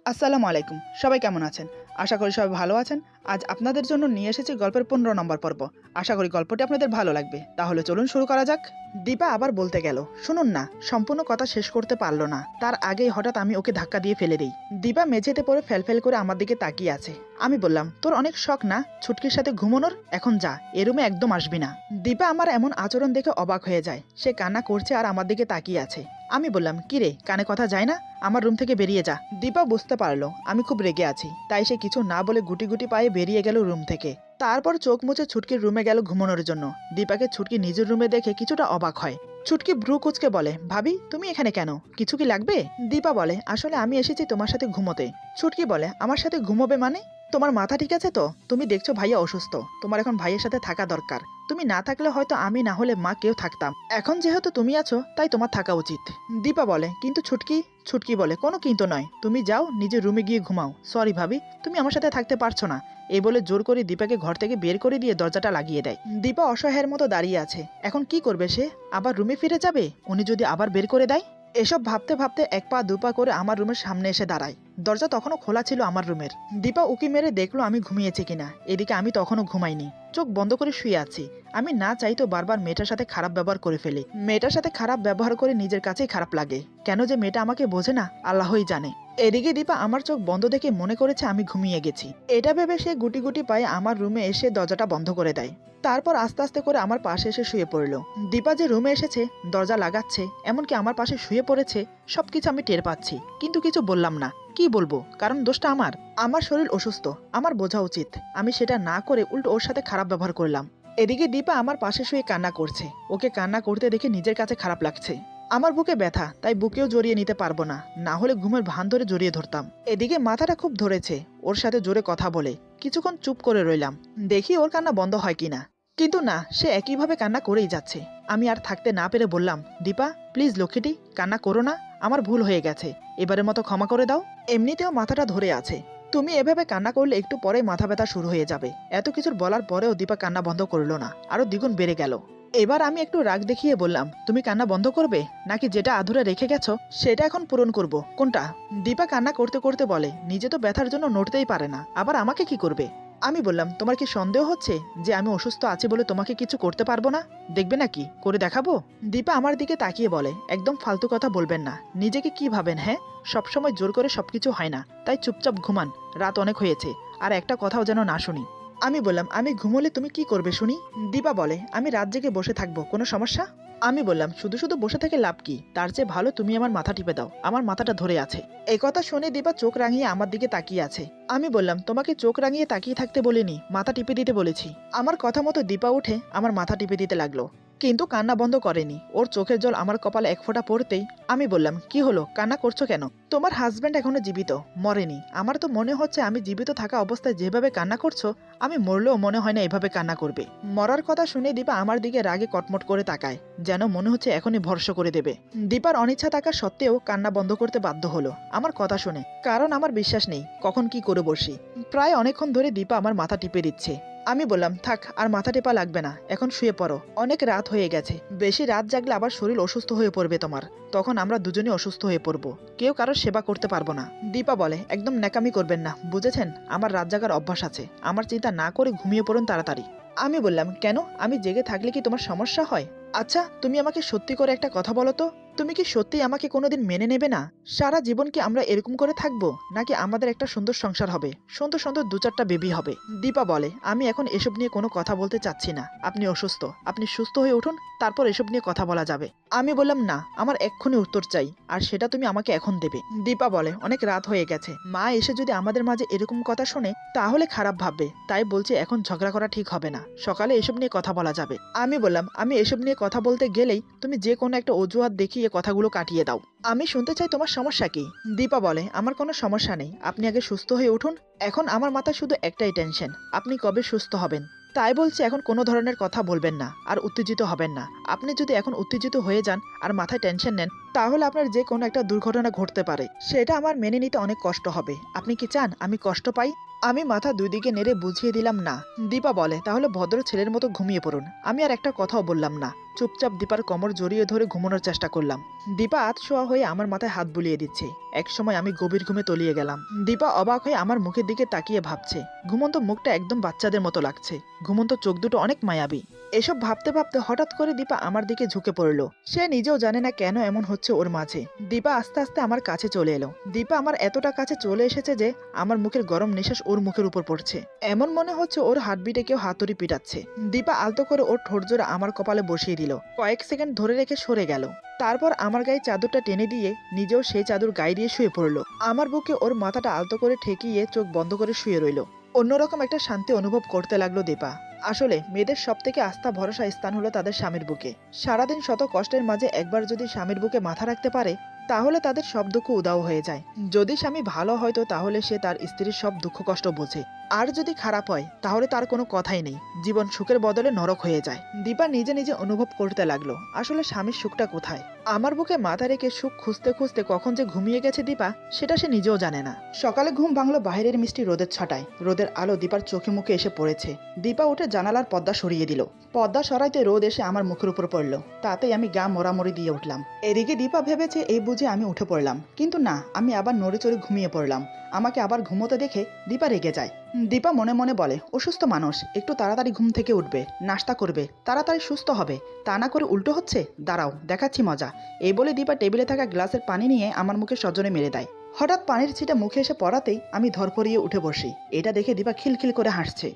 আসসালামু আলাইকুম। সবাই কেমন আছেন? আশা করি সবাই ভালো আছেন। আজ আপনাদের জন্য নিয়ে এসেছি গল্পের ১৫ নম্বর পর্ব। আশা করি গল্পটি আপনাদের ভালো লাগবে। তাহলে চলুন শুরু করা যাক। দীপা আবার বলতে গেল, শুনুন না, সম্পূর্ণ কথা শেষ করতে পারল না। তার আগেই হঠাৎ আমি ওকে ধাক্কা দিয়ে ফেলে দিই। দীপা মেঝেতে পড়ে ফেলফেল করে আমার দিকে তাকিয়ে আছে। আমি বললাম, তোর অনেক শখ না ছুটকির সাথে ঘুমানোর? এখন যা, এ রুমে একদম আসবি না। দীপা আমার এমন আচরণ দেখে অবাক হয়ে যায়। সে কান্না করছে আর আমার দিকে তাকিয়ে আছে। আমি বললাম, কি রে, কানে কথা যায় না? আমার রুম থেকে বেরিয়ে যা। দীপা বুঝতে পারলো আমি খুব রেগে আছি, তাই সে কিছু না বলে গুটি গুটি পায়ে বেরিয়ে গেল রুম থেকে। তারপর চোখ মুছে ছুটকির রুমে গেল ঘুমানোর জন্য। দীপাকে ছুটকি নিজের রুমে দেখে কিছুটা অবাক হয়। ছুটকি ভ্রু কুচকে বলে, ভাবি তুমি এখানে কেন? কিছু কি লাগবে? দীপা বলে, আসলে আমি এসেছি তোমার সাথে ঘুমোতে। ছুটকি বলে, আমার সাথে ঘুমোবে মানে? তোমার মাথা ঠিক আছে তো? তুমি দেখছো ভাইয়া অসুস্থ, তোমার এখন ভাইয়ের সাথে থাকা দরকার। তুমি না থাকলে হয়তো আমি না হলে মা কেউ থাকতাম। এখন যেহেতু তুমি আছো তাই তোমার থাকা উচিত। দীপা বলে, কিন্তু ছুটকি? ছুটকি বলে, কোনো কিন্তু নয়, তুমি যাও নিজের রুমে গিয়ে ঘুমাও। সরি ভাবি, তুমি আমার সাথে থাকতে পারছো না। এই বলে জোর করে দীপাকে ঘর থেকে বের করে দিয়ে দরজাটা লাগিয়ে দেয়। দীপা অসহায়ের মতো দাঁড়িয়ে আছে। এখন কি করবে সে? আবার রুমে ফিরে যাবে উনি যদি আবার বের করে দেয়? এসব ভাবতে ভাবতে এক পা দুপা করে আমার রুমের সামনে এসে দাঁড়ায়। দরজা তখনও খোলা ছিল আমার রুমের। দীপা উকি মেরে দেখলো আমি ঘুমিয়েছি কিনা। এদিকে আমি তখনও ঘুমাইনি, চোখ বন্ধ করে শুয়ে আছি। আমি না চাইতো বারবার মেয়েটার সাথে খারাপ ব্যবহার করে ফেলি। মেয়েটার সাথে খারাপ ব্যবহার করে নিজের কাছেই খারাপ লাগে। কেন যে মেয়েটা আমাকে বোঝে না আল্লাহই জানে। এদিকে দীপা আমার চোখ বন্ধ দেখে মনে করেছে আমি ঘুমিয়ে গেছি। এটা ভেবে সে গুটি গুটি পায়ে আমার রুমে এসে দরজাটা বন্ধ করে দেয়। তারপর আস্তে আস্তে করে আমার পাশে এসে শুয়ে পড়ল। দীপা যে রুমে এসেছে, দরজা লাগাচ্ছে, এমনকি আমার পাশে শুয়ে পড়েছে, সবকিছু আমি টের পাচ্ছি, কিন্তু কিছু বললাম না। কি বলবো, কারণ দোষটা আমার। আমার শরীর অসুস্থ, আমার বোঝা উচিত। আমি সেটা না করে উল্টো ওর সাথে খারাপ ব্যবহার করলাম। এদিকে দীপা আমার পাশে শুয়ে কান্না করছে। ওকে কান্না করতে দেখে নিজের কাছে খারাপ লাগছে। আমার বুকে ব্যথা, তাই বুকেও জড়িয়ে নিতে পারবো না, না হলে ঘুমের ভান ধরে জড়িয়ে ধরতাম। এদিকে মাথাটা খুব ধরেছে। ওর সাথে জোরে কথা বলে কিছুক্ষণ চুপ করে রইলাম, দেখি ওর কান্না বন্ধ হয় কিনা। কিন্তু না, সে একইভাবে কান্না করেই যাচ্ছে। আমি আর থাকতে না পেরে বললাম, দীপা প্লিজ লক্ষ্মীটি, কান্না করো না, আমার ভুল হয়ে গেছে, এবারের মতো ক্ষমা করে দাও। এমনিতেও মাথাটা ধরে আছে, তুমি এভাবে কান্না করলে একটু পরে মাথা ব্যথা শুরু হয়ে যাবে। এত কিছুর বলার পরেও দীপা কান্না বন্ধ করলো না, আরো দ্বিগুণ বেড়ে গেল। এবার আমি একটু রাগ দেখিয়ে বললাম, তুমি কান্না বন্ধ করবে, নাকি যেটা আধুরে রেখে গেছো সেটা এখন পূরণ করব? কোনটা? দীপা কান্না করতে করতে বলে, নিজে তো ব্যথার জন্য নড়তেই পারে না, আবার আমাকে কি করবে? আমি বললাম, তোমার কি সন্দেহ হচ্ছে যে আমি অসুস্থ আছি বলে তোমাকে কিছু করতে পারবো না? দেখবে নাকি করে দেখাবো? দীপা আমার দিকে তাকিয়ে বলে, একদম ফালতু কথা বলবেন না। নিজেকে কি ভাবেন? হ্যাঁ, সবসময় জোর করে সবকিছু হয় না, তাই চুপচাপ ঘুমান। রাত অনেক হয়েছে, আর একটা কথাও যেন না শুনি। আমি বললাম, আমি ঘুমোলে তুমি কি করবে শুনি? দীপা বলে, আমি রাত জেগে বসে থাকবো, কোনো সমস্যা? আমি বললাম, শুধু শুধু বসে থেকে লাভ কি? তার চেয়ে ভালো তুমি আমার মাথা টিপে দাও, আমার মাথাটা ধরে আছে। এই কথা শুনে দীপা চোখ রাঙিয়ে আমার দিকে তাকিয়ে আছে। আমি বললাম, তোমাকে চোখ রাঙিয়ে তাকিয়ে থাকতে বলিনি, মাথা টিপে দিতে বলেছি। আমার কথা মতো দীপা উঠে আমার মাথা টিপে দিতে লাগলো, কিন্তু কান্না বন্ধ করেনি। ওর চোখের জল আমার কপালে এক ফোঁটা পড়তেই আমি বললাম, কি হলো, কান্না করছো কেন? তোমার হাজব্যান্ড এখনো জীবিত, মরেনি। আমার তো মনে হচ্ছে আমি জীবিত থাকা অবস্থায় যেভাবে কান্না করছো, আমি মরলেও মনে হয় না এভাবে কান্না করবে। মরার কথা শুনে দীপা আমার দিকে রাগে কটমট করে তাকায়, যেন মনে হচ্ছে এখনই ভরসা করে দেবে। দীপার অনিচ্ছা থাকা সত্ত্বেও কান্না বন্ধ করতে বাধ্য হলো আমার কথা শুনে, কারণ আমার বিশ্বাস নেই কখন কি করে বসি। প্রায় অনেকক্ষণ ধরে দীপা আমার মাথা টিপে দিচ্ছে। আমি বললাম, থাক, আর মাথা টেপা লাগবে না, এখন শুয়ে পড়ো, অনেক রাত হয়ে গেছে। বেশি রাত জাগলে আবার শরীর অসুস্থ হয়ে পড়বে তোমার, তখন আমরা দুজনেই অসুস্থ হয়ে পড়বো, কেউ কারোর সেবা করতে পারবো না। দীপা বলে, একদম ন্যাকামি করবেন না, বুঝেছেন? আমার রাত জাগার অভ্যাস আছে, আমার চিন্তা না করে ঘুমিয়ে পড়ুন তাড়াতাড়ি। আমি বললাম, কেন, আমি জেগে থাকলে কি তোমার সমস্যা হয়? আচ্ছা, তুমি আমাকে সত্যি করে একটা কথা বলো তো, তুমি কি সত্যি আমাকে কোনোদিন মেনে নেবে না? সারা জীবন কি আমরা এরকম করে থাকবো, নাকি আমাদের একটা সুন্দর সংসার হবে, সুন্দর সুন্দর দু চারটা বেবি হবে? দীপা বলে, আমি এখন এসব নিয়ে কোনো কথা বলতে চাচ্ছি না, আপনি অসুস্থ, আপনি সুস্থ হয়ে উঠুন, তারপর এসব নিয়ে কথা বলা যাবে। আমি বললাম, না, আমার এক্ষুনি উত্তর চাই, আর সেটা তুমি আমাকে এখন দেবে। দীপা বলে, অনেক রাত হয়ে গেছে, মা এসে যদি আমাদের মাঝে এরকম কথা শোনে তাহলে খারাপ ভাববে, তাই বলছে এখন ঝগড়া করা ঠিক হবে না, সকালে এসব নিয়ে কথা বলা যাবে। আমি বললাম, আমি এসব নিয়ে কথা বলতে গেলেই তুমি যে কোনো একটা অজুহাত দেখিয়ে কথাগুলো কাটিয়ে দাও। আমি শুনতে চাই তোমার সমস্যা কি? দীপা বলে, আমার কোনো সমস্যা নেই, আপনি আগে সুস্থ হয়ে উঠুন। এখন আমার মাথায় শুধু একটাই টেনশন, আপনি কবে সুস্থ হবেন। তাই বলছি এখন কোনো ধরনের কথা বলবেন না, আর উত্তেজিত হবেন না। আপনি যদি এখন উত্তেজিত হয়ে যান আর মাথায় টেনশন নেন, তাহলে আপনার যে কোনো একটা দুর্ঘটনা ঘটতে পারে, সেটা আমার মেনে নিতে অনেক কষ্ট হবে। আপনি কি চান আমি কষ্ট পাই? আমি মাথা দুই দিকে নেড়ে বুঝিয়ে দিলাম না। দীপা বলে, তাহলে ভদ্র ছেলের মতো ঘুমিয়ে পড়ুন। আমি আর একটা কথাও বললাম না। চুপচাপ দীপার কোমর জড়িয়ে ধরে ঘুমানোর চেষ্টা করলাম। দীপা আতশোয়া হয়ে আমার মাথায় হাত বুলিয়ে দিচ্ছে। একসময় আমি গভীর ঘুমে তলিয়ে গেলাম। দীপা অবাক হয়ে আমার মুখের দিকে তাকিয়ে ভাবছে। ঘুমন্ত মুখটা একদম বাচ্চাদের মতো লাগছে, ঘুমন্ত চোখ দুটো অনেক মায়াবী। এসব ভাবতে ভাবতে হঠাৎ করে দীপা আমার দিকে ঝুঁকে পড়ল। সে নিজেও জানে না কেন এমন হচ্ছে ওর মাঝে। দীপা আস্তে আস্তে আমার কাছে চলে এলো। দীপা আমার এতটা কাছে চলে এসেছে যে আমার মুখের গরম নিঃশ্বাস ওর মুখের উপর পড়ছে। এমন মনে হচ্ছে ওর হার্টবিটে কেউ হাতুড়ি পিটাচ্ছে। দীপা আলতো করে ওর ঠোঁট জোড়া আমার কপালে বসিয়ে দিল। কয়েক সেকেন্ড ধরে রেখে সরে গেল। তারপর আমার গায়ে চাদরটা টেনে দিয়ে নিজেও সেই চাদর গায়ে দিয়ে শুয়ে পড়ল। আমার বুকে ওর মাথাটা আলতো করে ঠেকিয়ে চোখ বন্ধ করে শুয়ে রইল। অন্যরকম একটা শান্তি অনুভব করতে লাগলো দীপা। আসলে মেয়েদের সব থেকে আস্থা ভরসা স্থান হলো তাদের স্বামীর বুকে। সারাদিন শত কষ্টের মাঝে একবার যদি স্বামীর বুকে মাথা রাখতে পারে তাহলে তাদের সব দুঃখ উদাও হয়ে যায়। যদি স্বামী ভালো হয়তো তাহলে সে তার স্ত্রীর সব দুঃখ কষ্ট বোঝে, আর যদি খারাপ হয় তাহলে তার কোনো কথাই নেই, জীবন সুখের বদলে নরক হয়ে যায়। দীপা নিজে নিজে অনুভব করতে লাগলো আসলে স্বামীর সুখটা কোথায়। আমার বুকে মাথা রেখে সুখ খুঁজতে খুঁজতে কখন যে ঘুমিয়ে গেছে দীপা সেটা সে নিজেও জানে না। সকালে ঘুম ভাঙলো বাইরের মিষ্টি রোদের ছটায়। রোদের আলো দীপার চোখে মুখে এসে পড়েছে। দীপা উঠে জানালার পর্দা সরিয়ে দিল। পর্দা সরাইতে রোদ এসে আমার মুখের উপর পড়লো। তাতেই আমি গা মরামরি দিয়ে উঠলাম। এদিকে দীপা ভেবেছে এই বুঝে আমি উঠে পড়লাম, কিন্তু না, আমি আবার নড়ে চড়ে ঘুমিয়ে পড়লাম। আমাকে আবার ঘুমোতে দেখে দীপা রেগে যায়। দীপা মনে মনে বলে অসুস্থ মানুষ, একটু তাড়াতাড়ি ঘুম থেকে উঠবে, নাস্তা করবে, তাড়াতাড়ি সুস্থ হবে, তা না করে উল্টো হচ্ছে, দাঁড়াও দেখাচ্ছি মজা। এই বলে দীপা টেবিলে থাকা গ্লাসের পানি নিয়ে আমার মুখে সজনে মেরে দেয়। হঠাৎ পানির ছিটা মুখে এসে পড়াতেই আমি ধরপড়িয়ে উঠে বসি। এটা দেখে দীপা খিলখিল করে হাসছে।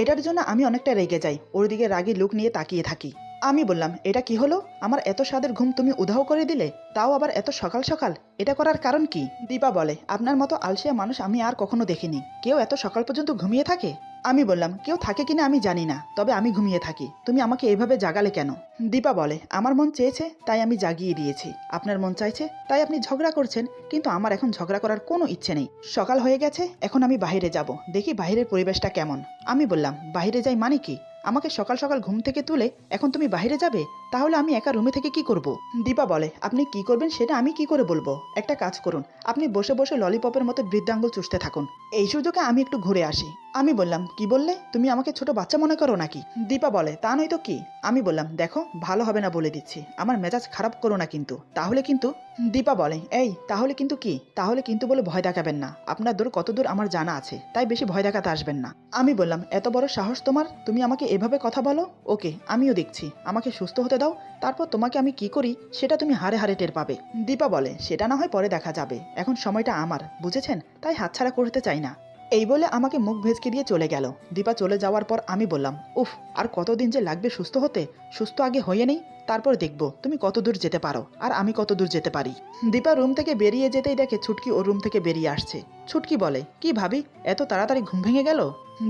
এটার জন্য আমি অনেকটা রেগে যাই, ওর দিকে রাগী লুক নিয়ে তাকিয়ে থাকি। আমি বললাম, এটা কি হলো? আমার এত স্বাদের ঘুম তুমি উধাও করে দিলে, তাও আবার এত সকাল সকাল। এটা করার কারণ কি? দীপা বলে, আপনার মতো আলসিয়া মানুষ আমি আর কখনো দেখিনি। কেউ এত সকাল পর্যন্ত ঘুমিয়ে থাকে? আমি বললাম, কেউ থাকে কিনা আমি জানি না, তবে আমি ঘুমিয়ে থাকি। তুমি আমাকে এভাবে জাগালে কেন? দীপা বলে, আমার মন চেয়েছে তাই আমি জাগিয়ে দিয়েছি। আপনার মন চাইছে তাই আপনি ঝগড়া করছেন, কিন্তু আমার এখন ঝগড়া করার কোনো ইচ্ছে নেই। সকাল হয়ে গেছে, এখন আমি বাইরে যাব, দেখি বাইরের পরিবেশটা কেমন। আমি বললাম, বাইরে যাই মানে কি? আমাকে সকাল সকাল ঘুম থেকে তুলে এখন তুমি বাইরে যাবে? তাহলে আমি একা রুমে থেকে কি করব? দীপা বলে, আপনি কি করবেন সেটা আমি কি করে বলবো? একটা কাজ করুন, আপনি বসে বসে ললিপপের মতো বৃদ্ধাঙ্গুল চুষতে থাকুন। এই সুযোগে আমি একটু ঘুরে আসি। আমি বললাম, কি বললে? তুমি আমাকে ছোট বাচ্চা মনে করো নাকি? দীপা বলে, তা নয় তো কি। আমি বললাম, দেখো ভালো হবে না বলে দিচ্ছি, আমার মেজাজ খারাপ করো না কিন্তু, তাহলে কিন্তু। দীপা বলে, এই তাহলে কিন্তু কি? তাহলে কিন্তু বলে ভয় দেখাবেন না, আপনার দূর কত দূর আমার জানা আছে, তাই বেশি ভয় দেখাতে আসবেন না। আমি বললাম, এত বড় সাহস তোমার, তুমি আমাকে এভাবে কথা বলো? ওকে, আমিও দেখছি, আমাকে সুস্থ হতে দাও, তারপর তোমাকে আমি কি করি সেটা তুমি হারে হারে টের পাবে। দীপা বলে, সেটা না হয় পরে দেখা যাবে, এখন সময়টা আমার, বুঝেছেন? তাই হাতছাড়া করতে চাই না। এই বলে আমাকে মুখ ভেজকে দিয়ে চলে গেল। দীপা চলে যাওয়ার পর আমি বললাম, উফ, আর কতদিন যে লাগবে সুস্থ হতে? সুস্থ আগে হয়ে নেই, তারপর দেখবো তুমি কত দূর যেতে পারো আর আমি কত দূর যেতে পারি। দীপা রুম থেকে বেরিয়ে যেতেই দেখে ছুটকি ওর রুম থেকে বেরিয়ে আসছে। ছুটকি বলে, কি ভাবি, এত তাড়াতাড়ি ঘুম ভেঙে গেল?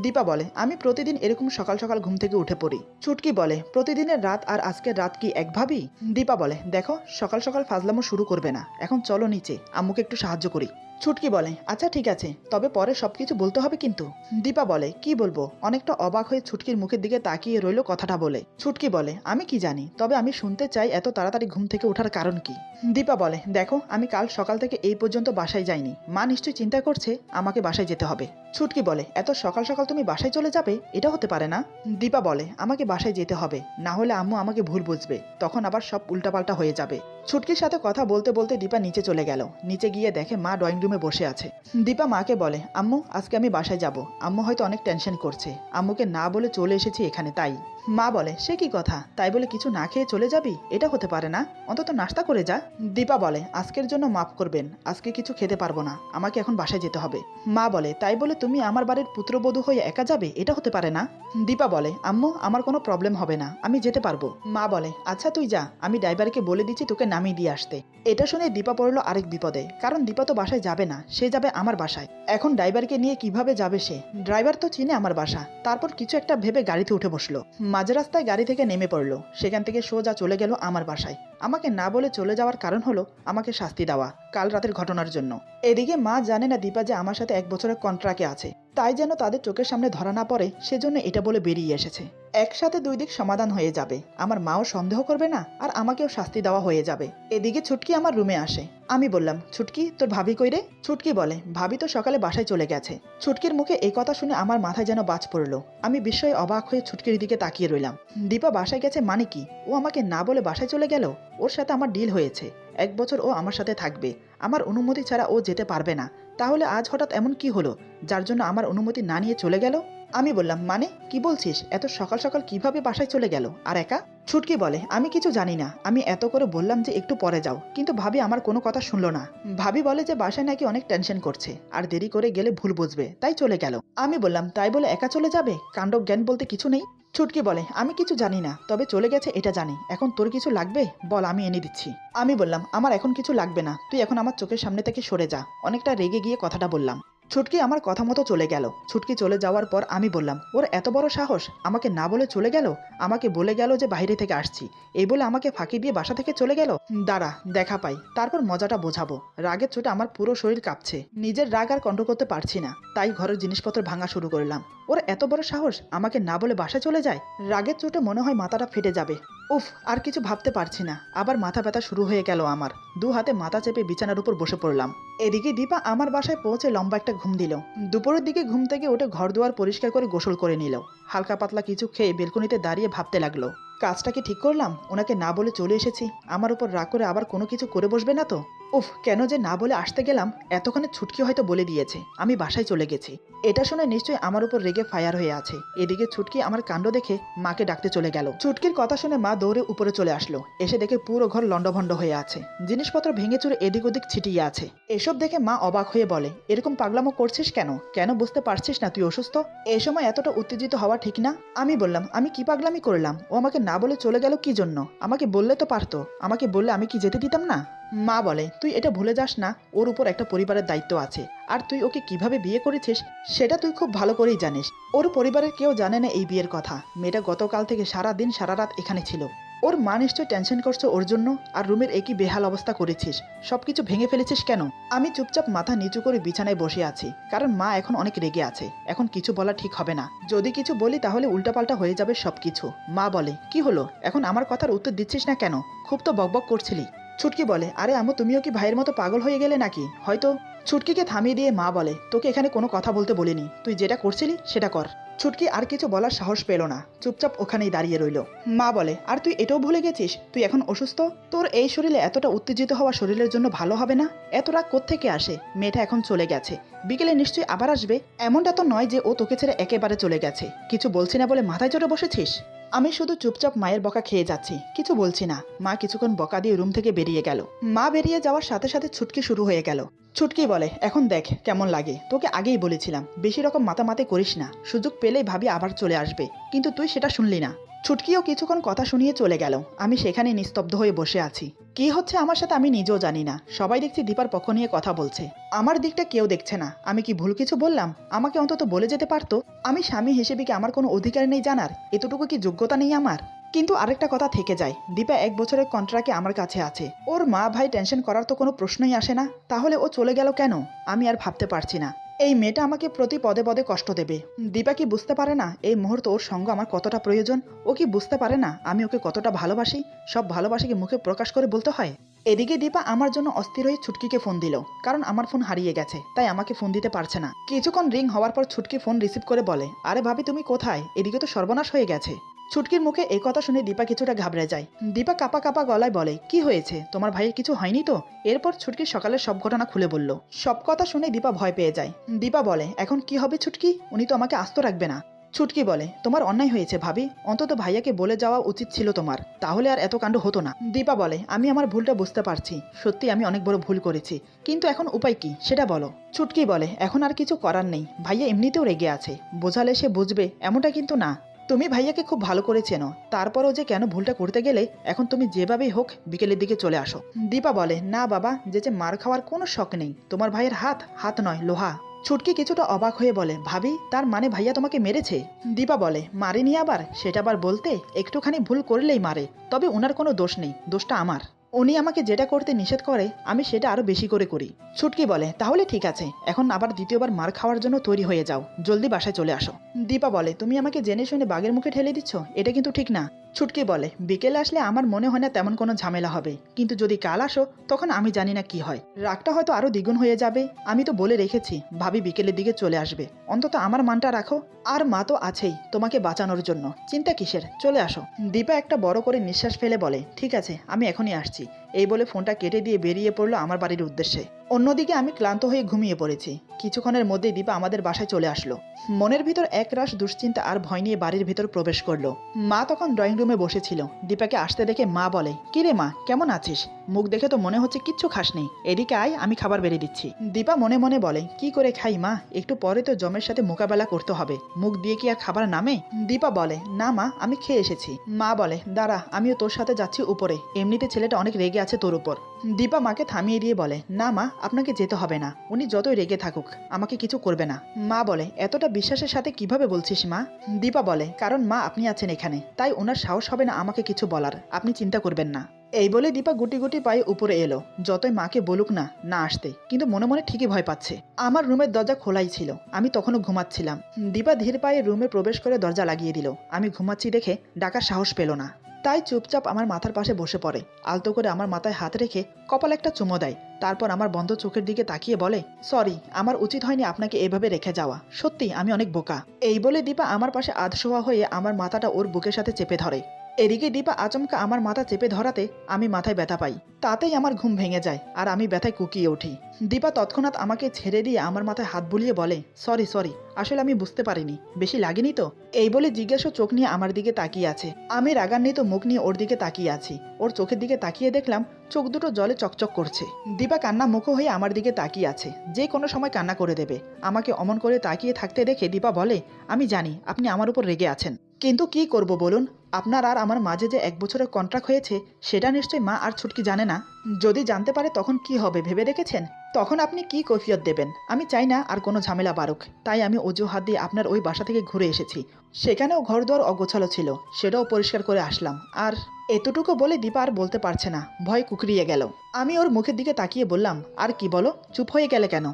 দীপা বলে, আমি প্রতিদিন এরকম সকাল সকাল ঘুম থেকে উঠে পড়ি। ছুটকি বলে, প্রতিদিনের রাত আর আজকের রাত কি এক ভাবি? দীপা বলে, দেখো সকাল সকাল ফাজলামো শুরু করবে না, এখন চলো নিচে, আম্মুকে একটু সাহায্য করি। ছুটকি বলে, আচ্ছা ঠিক আছে, তবে পরে সবকিছু বলতে হবে কিন্তু। দীপা বলে, কি বলবো? অনেকটা অবাক হয়ে ছুটকির মুখের দিকে তাকিয়ে রইল কথাটা বলে। ছুটকি বলে, আমি কি জানি, তবে আমি শুনতে চাই এত তাড়াতাড়ি ঘুম থেকে ওঠার কারণ কি? দীপা বলে, দেখো আমি কাল সকাল থেকে এই পর্যন্ত বাসায় যাইনি, মা নিশ্চয়ই চিন্তা করছে আমাকে বাসায় যেতে হবে। ছুটকি বলে, এত সকাল সকাল তুমি বাসায় চলে যাবে? এটা হতে পারে না। দীপা বলে, আমাকে বাসায় যেতে হবে, না হলে আম্মু আমাকে ভুল বুঝবে, তখন আবার সব উল্টাপাল্টা হয়ে যাবে। ছুটকির সাথে কথা বলতে বলতে দীপা নিচে চলে গেল। নিচে গিয়ে দেখে মা ড্রয়িং রুমে বসে আছে। দীপা মাকে বলে, আম্মু আজকে আমি বাসায় যাব, আম্মু হয়তো অনেক টেনশন করছে, আম্মুকে না বলে চলে এসেছি এখানে তাই। মা বলে, সে কি কথা, তাই বলে কিছু না খেয়ে চলে যাবি? এটা হতে পারে না, অন্তত নাস্তা করে যা। দীপা বলে, আজকের জন্য মাফ করবেন, আজকে কিছু খেতে পারবো না, আমাকে এখন বাসায় যেতে হবে। মা বলে, তাই বলে তুমি আমার বাড়ির পুত্রবধূ হয়ে একা যাবে? এটা হতে পারে না। দীপা বলে, আম্মু আমার কোনো প্রবলেম হবে না, আমি যেতে পারবো। মা বলে, আচ্ছা তুই যা, আমি ড্রাইভারকে বলে দিচ্ছি তোকে নামিয়ে দিয়ে আসতে। এটা শুনে দীপা পড়লো আরেক বিপদে, কারণ দীপা তো বাসায় যাবে না, সে যাবে আমার বাসায়। এখন ড্রাইভারকে নিয়ে কিভাবে যাবে সে? ড্রাইভার তো চিনে আমার বাসা। তারপর কিছু একটা ভেবে গাড়িতে উঠে বসলো। মাঝ রাস্তায় গাড়ি থেকে নেমে পড়লো, সেখান থেকে সোজা চলে গেল আমার বাসায়। আমাকে না বলে চলে যাওয়ার কারণ হলো আমাকে শাস্তি দেওয়া কাল রাতের ঘটনার জন্য। এদিকে মা জানে না দীপা যে আমার সাথে 1 বছরের কন্ট্রাক্টে আছে, তাই যেন তাদের চোখের সামনে ধরা না পড়ে সেজন্য এটা বলে বেরিয়ে এসেছে। একসাথে 2 দিক সমাধান হয়ে যাবে, আমার মাও সন্দেহ করবে না আর আমাকেও শাস্তি দেওয়া হয়ে যাবে। এদিকে ছুটকি আমার রুমে আসে। আমি বললাম, ছুটকি তোর ভাবি কই রে? ছুটকি বলে, ভাবি তো সকালে বাসায় চলে গেছে। ছুটকির মুখে এই কথা শুনে আমার মাথায় যেন বাজ পড়লো। আমি বিস্ময়ে অবাক হয়ে ছুটকির দিকে তাকিয়ে রইলাম। দীপা বাসায় গেছে মানে কি? ও আমাকে না বলে বাসায় চলে গেল? ওর সাথে আমার ডিল হয়েছে, 1 বছর ও আমার সাথে থাকবে, আমার অনুমতি ছাড়া ও যেতে পারবে না। তাহলে আজ হঠাৎ এমন কি হলো যার জন্য আমার অনুমতি না নিয়ে চলে গেল? আমি বললাম, মানে কি বলছিস? এত সকাল সকাল কিভাবে বাসায় চলে গেল আর একা? ছুটকি বলে, আমি কিছু জানি না, আমি এত করে বললাম যে একটু পরে যাও, কিন্তু ভাবি আমার কোনো কথা শুনলো না। ভাবি বলে যে বাসায় নাকি অনেক টেনশন করছে আর দেরি করে গেলে ভুল বুঝবে, তাই চলে গেল। আমি বললাম, তাই বলে একা চলে যাবে? কাণ্ড জ্ঞান বলতে কিছু নেই। ছুটকি বলে, আমি কিছু জানি না, তবে চলে গেছে এটা জানি। এখন তোর কিছু লাগবে বল, আমি এনে দিচ্ছি। আমি বললাম, আমার এখন কিছু লাগবে না, তুই এখন আমার চোখের সামনে থেকে সরে যা। অনেকটা রেগে গিয়ে কথাটা বললাম। ছুটকি আমার কথা মতো চলে গেল। ছুটকি চলে যাওয়ার পর আমি বললাম, ওর এত বড় সাহস, আমাকে না বলে চলে গেল। আমাকে বলে গেল যে বাইরে থেকে আসছি, এই বলে আমাকে ফাঁকি দিয়ে বাসা থেকে চলে গেল। দাঁড়া দেখা পাই, তারপর মজাটা বোঝাবো। রাগের চোটে আমার পুরো শরীর কাঁপছে, নিজের রাগ আর কন্ট্রোল করতে পারছি না, তাই ঘরের জিনিসপত্র ভাঙা শুরু করলাম। ওর এত বড় সাহস, আমাকে না বলে বাসায় চলে যায়। রাগের চোটে মনে হয় মাথাটা ফেটে যাবে। উফ, আর কিছু ভাবতে পারছি না। আবার মাথা ব্যথা শুরু হয়ে গেল আমার। 2 হাতে মাথা চেপে বিছানার উপর বসে পড়লাম। এদিকে দীপা আমার বাসায় পৌঁছে লম্বা একটা ঘুম দিল। দুপুরের দিকে ঘুম থেকে উঠে ঘর দুয়ার পরিষ্কার করে গোসল করে নিল। হালকা পাতলা কিছু খেয়ে বেলকনিতে দাঁড়িয়ে ভাবতে লাগলো, কাজটা কি ঠিক করলাম? ওনাকে না বলে চলে এসেছি, আমার উপর রাগ করে আবার কোনো কিছু করে বসবে না তো? উফ, কেন যে না বলে আসতে গেলাম। এতক্ষণে ছুটকি হয়তো বলে দিয়েছে আমি বাসায় চলে গেছি। এটা শুনে নিশ্চয়ই আমার উপর রেগে ফায়ার হয়ে আছে। এদিকে ছুটকি আমার কাণ্ড দেখে মাকে ডাকতে চলে গেল। ছুটকির কথা শুনে মা দৌড়ে উপরে চলে আসলো। এসে দেখে পুরো ঘর লন্ডভন্ড হয়ে আছে, জিনিসপত্র ভেঙে চুরে এদিক ওদিক ছিটিয়ে আছে। এসব দেখে মা অবাক হয়ে বলে, এরকম পাগলামো করছিস কেন? কেন বুঝতে পারছিস না তুই অসুস্থ? এই সময় এতটা উত্তেজিত হওয়া ঠিক না। আমি বললাম, আমি কি পাগলামি করলাম? ও আমাকে না বলে চলে গেল কি জন্য? আমাকে বললে তো পারতো, আমাকে বললে আমি কি যেতে দিতাম না? মা বলে, তুই এটা ভুলে যাস না, ওর উপর একটা পরিবারের দায়িত্ব আছে, আর তুই ওকে কিভাবে বিয়ে করেছিস সেটা তুই খুব ভালো করেই জানিস। ওর পরিবারের কেউ জানে না এই বিয়ের কথা। মেয়েটা গতকাল থেকে সারা দিন সারা রাত এখানে ছিল। ওর মা নিশ্চয় টেনশন করছে ওর জন্য, আর রুমের একই বেহাল অবস্থা করেছিস। সবকিছু ভেঙে ফেলেছিস কেন? আমি চুপচাপ মাথা নিচু করে বিছানায় বসে আছি, কারণ মা এখন অনেক রেগে আছে। এখন কিছু বলা ঠিক হবে না, যদি কিছু বলি তাহলে উল্টাপাল্টা হয়ে যাবে সবকিছু। মা বলে, কি হলো এখন আমার কথার উত্তর দিচ্ছিস না কেন? খুব তো বকবক করছিলি। ছুটকি বলে, আরে আম্মু, তুমিও কি ভাইয়ের মতো পাগল হয়ে গেলে নাকি? হয়তো। ছুটকিকে থামিয়ে দিয়ে মা বলে, তোকে এখানে কোনো কথা বলতে বলিনি, তুই যেটা করছিলি সেটা কর। ছুটকি আর কিছু বলার সাহস পেল না, চুপচাপ ওখানেই দাঁড়িয়ে রইল। মা বলে, আর তুই এটাও ভুলে গেছিস তুই এখন অসুস্থ? তোর এই শরীরে এতটা উত্তেজিত হওয়া শরীরের জন্য ভালো হবে না। এত রাগ কোত্থেকে আসে? মেয়েটা এখন চলে গেছে, বিকেলে নিশ্চয়ই আবার আসবে। এমনটা তো নয় যে ও তোকে ছেড়ে একেবারে চলে গেছে। কিছু বলছি না বলে মাথায় চড়ে বসেছিস? আমি শুধু চুপচাপ মায়ের বকা খেয়ে যাচ্ছি, কিছু বলছি না। মা কিছুক্ষণ বকা দিয়ে রুম থেকে বেরিয়ে গেল। মা বেরিয়ে যাওয়ার সাথে সাথে ছুটকি শুরু হয়ে গেল। ছুটকি বলে, এখন দেখ কেমন লাগে। তোকে আগেই বলেছিলাম বেশি রকম মাতামাতি করিস না, সুযোগ পেলেই ভাবি আবার চলে আসবে, কিন্তু তুই সেটা শুনলি না। ছুটকিও কিছুক্ষণ কথা শুনিয়ে চলে গেল। আমি সেখানে নিস্তব্ধ হয়ে বসে আছি। কি হচ্ছে আমার সাথে আমি নিজেও জানি না। সবাই দেখছি দীপার পক্ষ নিয়ে কথা বলছে, আমার দিকটা কেউ দেখছে না। আমি কি ভুল কিছু বললাম? আমাকে অন্তত বলে যেতে পারতো। আমি স্বামী হিসেবে কি আমার কোনো অধিকার নেই জানার? এতটুকু কি যোগ্যতা নেই আমার? কিন্তু আরেকটা কথা থেকে যায়, দীপা 1 বছরের কন্ট্রাক্টে আমার কাছে আছে। ওর মা ভাই টেনশন করার তো কোনো প্রশ্নই আসে না। তাহলে ও চলে গেল কেন? আমি আর ভাবতে পারছি না। এই মেয়েটা আমাকে প্রতি পদে পদে কষ্ট দেবে। দীপা কি বুঝতে পারে না এই মুহূর্তে ওর সঙ্গ আমার কতটা প্রয়োজন? ও কি বুঝতে পারে না আমি ওকে কতটা ভালোবাসি? সব ভালোবাসি কি মুখে প্রকাশ করে বলতে হয়? এদিকে দীপা আমার জন্য অস্থির হয়ে ছুটকিকে ফোন দিল, কারণ আমার ফোন হারিয়ে গেছে, তাই আমাকে ফোন দিতে পারছে না। কিছুক্ষণ রিং হওয়ার পর ছুটকি ফোন রিসিভ করে বলে, আরে ভাবি তুমি কোথায়? এদিকে তো সর্বনাশ হয়ে গেছে। ছুটকির মুখে এই কথা শুনে দীপা কিছুটা ঘাবড়ে যায়। দীপা কাপা কাপা গলায় বলে, কি হয়েছে? তোমার ভাইয়ের কিছু হয়নি তো? এরপর ছুটকি সকালের সব ঘটনা খুলে বলল। সব কথা শুনে দীপা ভয় পেয়ে যায়। দীপা বলে, এখন কি হবে ছুটকি? উনি তো আমাকে আস্ত রাখবে না। ছুটকি বলে, তোমার অন্যায় হয়েছে ভাবি, অন্তত ভাইয়াকে বলে যাওয়া উচিত ছিল তোমার, তাহলে আর এত কাণ্ড হতো না। দীপা বলে, আমি আমার ভুলটা বুঝতে পারছি, সত্যি আমি অনেক বড় ভুল করেছি, কিন্তু এখন উপায় কি সেটা বলো। ছুটকি বলে, এখন আর কিছু করার নেই, ভাইয়া এমনিতেও রেগে আছে, বোঝালে সে বুঝবে এমনটা কিন্তু না। তুমি ভাইয়াকে খুব ভালো করে চেনো, তারপরও যে কেন ভুলটা করতে গেলে, এখন তুমি যেভাবেই হোক বিকেলের দিকে চলে আসো। দীপা বলে, না বাবা, যে মার খাওয়ার কোনো শখ নেই, তোমার ভাইয়ের হাত হাত নয় লোহা। ছুটকি কিছুটা অবাক হয়ে বলে, ভাবি তার মানে ভাইয়া তোমাকে মেরেছে? দীপা বলে, মারেনি আবার, সেটা আবার বলতে, একটুখানি ভুল করলেই মারে, তবে ওনার কোনো দোষ নেই, দোষটা আমার। উনি আমাকে যেটা করতে নিষেধ করে আমি সেটা আরো বেশি করে করি। ছুটকি বলে, তাহলে ঠিক আছে, এখন আবার দ্বিতীয়বার মার খাওয়ার জন্য তৈরি হয়ে যাও, জলদি বাসায় চলে আসো। দীপা বলে, তুমি আমাকে জেনে শুনে বাঘের মুখে ঠেলে দিচ্ছ, এটা কিন্তু ঠিক না। ছুটকি বলে, বিকেলে আসলে আমার মনে হয় না তেমন কোনো ঝামেলা হবে, কিন্তু যদি কাল আসো তখন আমি জানি না কি হয়, রাগটা হয়তো আরো দ্বিগুণ হয়ে যাবে। আমি তো বলে রেখেছি ভাবি বিকেলের দিকে চলে আসবে, অন্তত আমার মানটা রাখো। আর মা তো আছেই তোমাকে বাঁচানোর জন্য, চিন্তা কিসের, চলে আসো। দীপা একটা বড় করে নিঃশ্বাস ফেলে বলে, ঠিক আছে আমি এখনই আসছি। এই বলে ফোনটা কেটে দিয়ে বেরিয়ে পড়লো আমার বাড়ির উদ্দেশ্যে। অন্যদিকে আমি ক্লান্ত হয়ে ঘুমিয়ে পড়েছি। কিছুক্ষণের মধ্যেই দীপা আমাদের বাসায় চলে আসলো। মনের ভিতর একরাশ দুশ্চিন্তা আর ভয় নিয়ে বাড়ির ভিতর প্রবেশ করলো। মা তখন ড্রয়িং রুমে বসেছিল। দীপাকে আসতে দেখে মা বলে, কি রে মা, কেমন আছিস? মুখ দেখে তো মনে হচ্ছে কিচ্ছু খাসনি, এদিকে আয়, আমি খাবার বেড়ে দিচ্ছি। দীপা মনে মনে বলে, কি করে খাই মা, একটু পরে তো জমের সাথে মোকাবেলা করতে হবে, মুখ দিয়ে কি আর খাবার নামে? দীপা বলে, না মা আমি খেয়ে এসেছি। মা বলে, দাঁড়া আমিও তোর সাথে যাচ্ছি উপরে, এমনিতে ছেলেটা অনেক রেগে আছে তোর উপর। দীপা মাকে থামিয়ে দিয়ে বলে, না মা আপনাকে যেতে হবে না, উনি যতই রেগে থাকুক আমাকে কিছু করবে না। মা বলে, এতটা বিশ্বাসের সাথে কিভাবে বলছিস মা? দীপা বলে, কারণ মা আপনি আছেন এখানে, তাই ওনার সাহস হবে না আমাকে কিছু বলার, আপনি চিন্তা করবেন না। এই বলে দীপা গুটি গুটি পায়ে উপরে এলো। যতই মাকে বলুক না না আসতে, কিন্তু মনে মনে ঠিকই ভয় পাচ্ছে। আমার রুমের দরজা খোলাই ছিল, আমি তখনও ঘুমাচ্ছিলাম। দীপা ধীর পায়ে রুমে প্রবেশ করে দরজা লাগিয়ে দিল। আমি ঘুমাচ্ছি দেখে ডাকার সাহস পেল না, তাই চুপচাপ আমার মাথার পাশে বসে পড়ে। আলতো করে আমার মাথায় হাত রেখে কপালে একটা চুমো দেয়। তারপর আমার বন্ধ চোখের দিকে তাকিয়ে বলে, সরি, আমার উচিত হয়নি আপনাকে এভাবে রেখে যাওয়া, সত্যি আমি অনেক বোকা। এই বলে দীপা আমার পাশে আধশোয়া হয়ে আমার মাথাটা ওর বুকের সাথে চেপে ধরে। এদিকে দীপা আচমকা আমার মাথা চেপে ধরাতে আমি মাথায় ব্যথা পাই। তাতেই আমার ঘুম ভেঙে যায় আর আমি ব্যথায় কুকিয়ে উঠি। দীপা তৎক্ষণাৎ আমাকে ছেড়ে দিয়ে আমার মাথায় হাত বুলিয়ে বলে, সরি সরি, আসলে আমি বুঝতে পারিনি, বেশি লাগেনি তো? এই বলে জিজ্ঞাসা চোখ নিয়ে আমার দিকে তাকিয়ে আছে। আমি রাগান্বিত মুখ নিয়ে ওর দিকে তাকিয়ে আছি। ওর চোখের দিকে তাকিয়ে দেখলাম চোখ দুটো জলে চকচক করছে। দীপা কান্না মুখ হয়ে আমার দিকে তাকিয়ে আছে, যে কোনো সময় কান্না করে দেবে। আমাকে অমন করে তাকিয়ে থাকতে দেখে দীপা বলে, আমি জানি আপনি আমার উপর রেগে আছেন, কিন্তু কি করব বলুন, আপনার আর আমার মাঝে যে 1 বছরের কন্ট্রাক্ট হয়েছে সেটা নিশ্চয়ই মা আর ছুটকি জানে না। যদি জানতে পারে তখন কি হবে ভেবে দেখেছেন? তখন আপনি কি কৈফিয়ত দেবেন? আমি চাই না আর কোনো ঝামেলা বাড়ুক, তাই আমি অজুহাত দিয়ে আপনার ওই বাসা থেকে ঘুরে এসেছি। সেখানেও ঘরদুয়ার অগোছালো ছিল, সেটাও পরিষ্কার করে আসলাম। আর এতটুকু বলে দীপা আর বলতে পারছে না, ভয় কুকড়িয়ে গেল। আমি ওর মুখের দিকে তাকিয়ে বললাম, আর কি বলো, চুপ হয়ে গেলে কেন?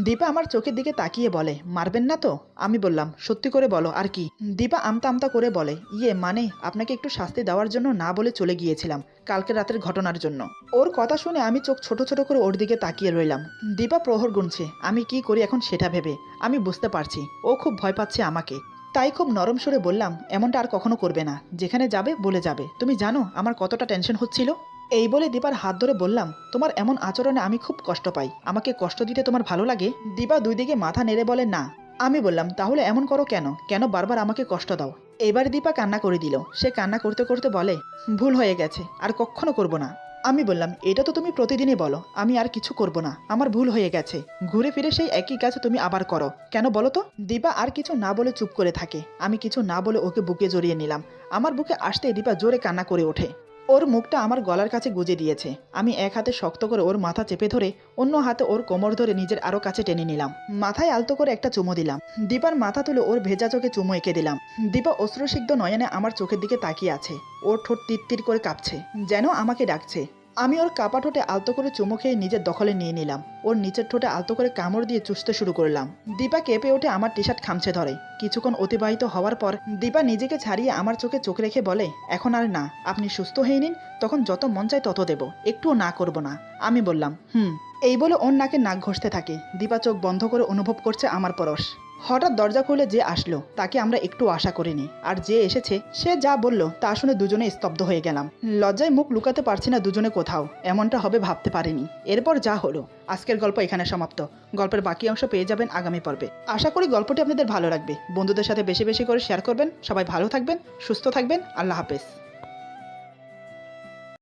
দীপা আমার চোখের দিকে তাকিয়ে বলে, মারবেন না তো? আমি বললাম, সত্যি করে বলো আর কি? দীপা আমতা আমতা করে বলে, ইয়ে মানে আপনাকে একটু শাস্তি দেওয়ার জন্য না বলে চলে গিয়েছিলাম, কালকে রাতের ঘটনার জন্য। ওর কথা শুনে আমি চোখ ছোট ছোট করে ওর দিকে তাকিয়ে রইলাম। দীপা প্রহর গুনছে, আমি কি করি এখন সেটা ভেবে। আমি বুঝতে পারছি ও খুব ভয় পাচ্ছে আমাকে, তাই খুব নরম সুরে বললাম, এমনটা আর কখনো করবে না, যেখানে যাবে বলে যাবে। তুমি জানো আমার কতটা টেনশন হচ্ছিল। এই বলে দীপার হাত ধরে বললাম, তোমার এমন আচরণে আমি খুব কষ্ট পাই, আমাকে কষ্ট দিতে তোমার ভালো লাগে? দীপা দুই দিকে মাথা নেড়ে বলে, না। আমি বললাম, তাহলে এমন করো কেন, কেন বারবার আমাকে কষ্ট দাও? এবার দীপা কান্না করে দিল। সে কান্না করতে করতে বলে, ভুল হয়ে গেছে, আর কখনো করব না। আমি বললাম, এটা তো তুমি প্রতিদিনই বলো, আমি আর কিছু করব না, আমার ভুল হয়ে গেছে। ঘুরে ফিরে সেই একই কাজ তুমি আবার করো কেন বলো তো? দীপা আর কিছু না বলে চুপ করে থাকে। আমি কিছু না বলে ওকে বুকে জড়িয়ে নিলাম। আমার বুকে আসতেই দীপা জোরে কান্না করে ওঠে। ওর মুখটা আমার গলার কাছে গুজে দিয়েছে। আমি এক হাতে শক্ত করে ওর মাথা চেপে ধরে অন্য হাতে ওর কোমর ধরে নিজের আরো কাছে টেনে নিলাম। মাথায় আলতো করে একটা চুমো দিলাম। দীপার মাথা তুলে ওর ভেজা চোখে চুমো এঁকে দিলাম। দীপা অশ্রুসিক্ত নয়নে আমার চোখের দিকে তাকিয়ে আছে। ওর ঠোঁট তিত্তির করে কাঁপছে, যেন আমাকে ডাকছে। আমি ওর কাপা ঠোঁটে আলতো করে চুমো খেয়ে নিজের দখলে নিয়ে নিলাম। ওর নিচের ঠোঁটে আলতো করে কামড় দিয়ে চুষতে শুরু করলাম। দীপা কেঁপে ওঠে, আমার টি শার্ট খামছে ধরে। কিছুক্ষণ অতিবাহিত হওয়ার পর দীপা নিজেকে ছাড়িয়ে আমার চোখে চোখ রেখে বলে, এখন আর না, আপনি সুস্থ হয়ে নিন, তখন যত মন চায় তত দেব, একটুও না করব না। আমি বললাম, এই বলে ওর নাকে নাক ঘষতে থাকে। দীপা চোখ বন্ধ করে অনুভব করছে আমার পরশ। হঠাৎ দরজা খুলে যে আসলো তাকে আমরা একটু আশা করিনি, আর যে এসেছে সে যা বলল তা শুনে দুজনে স্তব্ধ হয়ে গেলাম। লজ্জায় মুখ লুকাতে পারছি না দুজনে কোথাও, এমনটা হবে ভাবতে পারিনি। এরপর যা হলো, আজকের গল্প এখানে সমাপ্ত। গল্পের বাকি অংশ পেয়ে যাবেন আগামী পর্বে। আশা করি গল্পটি আপনাদের ভালো লাগবে। বন্ধুদের সাথে বেশি বেশি করে শেয়ার করবেন। সবাই ভালো থাকবেন, সুস্থ থাকবেন। আল্লাহ হাফেজ।